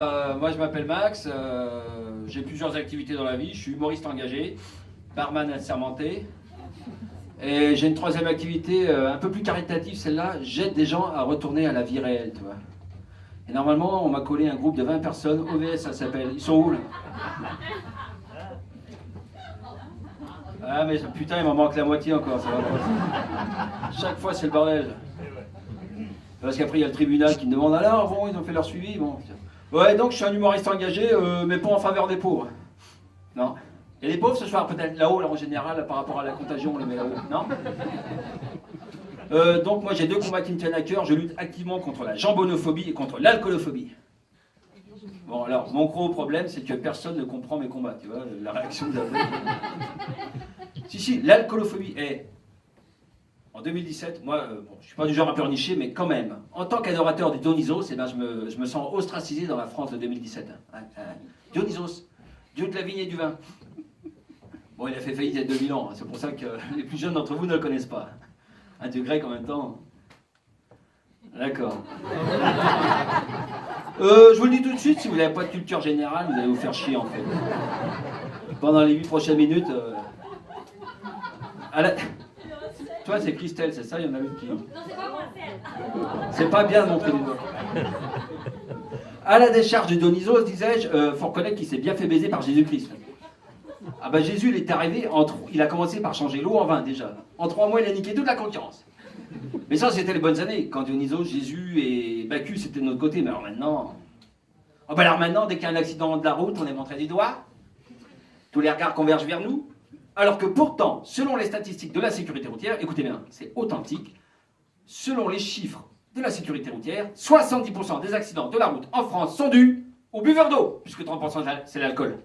Moi je m'appelle Max, j'ai plusieurs activités dans la vie, je suis humoriste engagé, barman assermenté, et j'ai une troisième activité un peu plus caritative, celle-là, j'aide des gens à retourner à la vie réelle, tu vois. Et normalement, on m'a collé un groupe de 20 personnes, OVS ça s'appelle, ils sont où là? Ah mais putain, il m'en manque la moitié encore, ça va pas. Chaque fois c'est le bordel. Parce qu'après il y a le tribunal qui me demande, alors bon, ils ont fait leur suivi, bon. Ouais, donc je suis un humoriste engagé, mais pas en faveur des pauvres. Non. Et les pauvres ce soir, peut-être là-haut, là, en général, par rapport à la contagion, on les met là-haut. Non. Donc moi j'ai deux combats qui me tiennent à cœur. Je lutte activement contre la jambonophobie et contre l'alcoolophobie. Bon alors, mon gros problème, c'est que personne ne comprend mes combats, tu vois, la réaction de la... Si, l'alcoolophobie est... En 2017, moi, bon, je ne suis pas du genre à pleurnicher, mais quand même, en tant qu'adorateur de Dionysos, eh ben, je me sens ostracisé dans la France de 2017. Dionysos, dieu de la vigne et du vin. Bon, il a fait faillite il y a 2000 ans, hein, c'est pour ça que les plus jeunes d'entre vous ne le connaissent pas. Un dieu grec en même temps. D'accord. Je vous le dis tout de suite, si vous n'avez pas de culture générale, vous allez vous faire chier en fait. Pendant les 8 prochaines minutes... Toi, c'est Christelle, c'est ça? Il y en a une qui... Non, c'est pas moi, c'est pas bien de montrer du doigt. À la décharge de Dionysos, disais-je, faut reconnaître qu'il s'est bien fait baiser par Jésus-Christ. Ah bah Jésus, il est arrivé, il a commencé par changer l'eau en vin déjà. En 3 mois, il a niqué toute la concurrence. Mais ça, c'était les bonnes années. Quand Dionysos, Jésus et Bacchus étaient de notre côté. Mais alors maintenant... Oh bah alors maintenant, dès qu'il y a un accident de la route, on est montré du doigt. Tous les regards convergent vers nous. Alors que pourtant, selon les statistiques de la sécurité routière, écoutez bien, c'est authentique, selon les chiffres de la sécurité routière, 70% des accidents de la route en France sont dus aux buveurs d'eau, puisque 30% c'est l'alcool.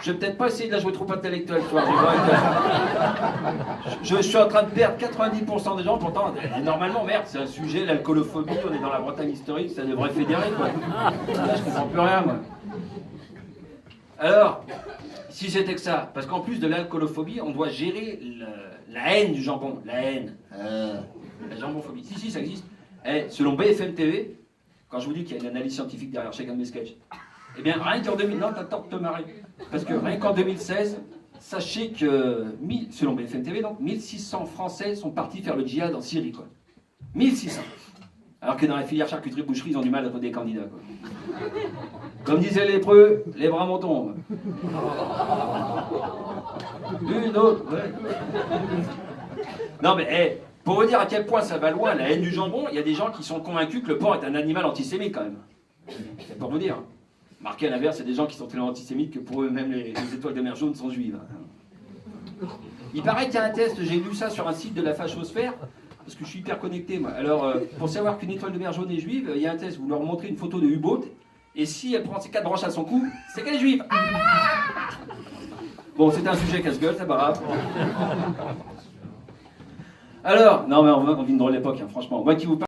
Je vais peut-être pas essayer de la jouer trop intellectuelle, tu vois. Je suis en train de perdre 90% des gens, pourtant, normalement, merde, c'est un sujet, l'alcoolophobie, on est dans la Bretagne historique, ça devrait fédérer, quoi. Là, je comprends plus rien, moi. Alors, si c'était que ça, parce qu'en plus de l'alcoolophobie, on doit gérer la haine du jambon. La haine. La jambonphobie. Si, ça existe. Et selon BFM TV, quand je vous dis qu'il y a une analyse scientifique derrière chacun de mes sketchs, eh bien, rien qu'en 2000... Non, t'as tort de te marrer. Parce que rien qu'en 2016, sachez que, selon BFM TV, donc, 1600 Français sont partis faire le djihad en Syrie, quoi. 1600. Alors que dans la filière charcuterie-boucherie, ils ont du mal à trouver des candidats, quoi. Comme disaient les lépreux, les bras m'en tombent. Une autre, ouais. Non mais, pour vous dire à quel point ça va loin, la haine du jambon, il y a des gens qui sont convaincus que le porc est un animal antisémite quand même. C'est pour vous dire. Marqué à l'inverse, il y a des gens qui sont tellement antisémites que pour eux, même les étoiles de mer jaune sont juives. Il paraît qu'il y a un test, j'ai lu ça sur un site de la fachosphère, parce que je suis hyper connecté moi. Alors, pour savoir qu'une étoile de mer jaune est juive, il y a un test, vous leur montrez une photo de U-boat, et si elle prend ses 4 branches à son cou, c'est qu'elle est juive. Bon, c'est un sujet casse-gueule, c'est pas grave. Alors, non mais on vit une drôle d'époque, hein, franchement. Moi qui vous parle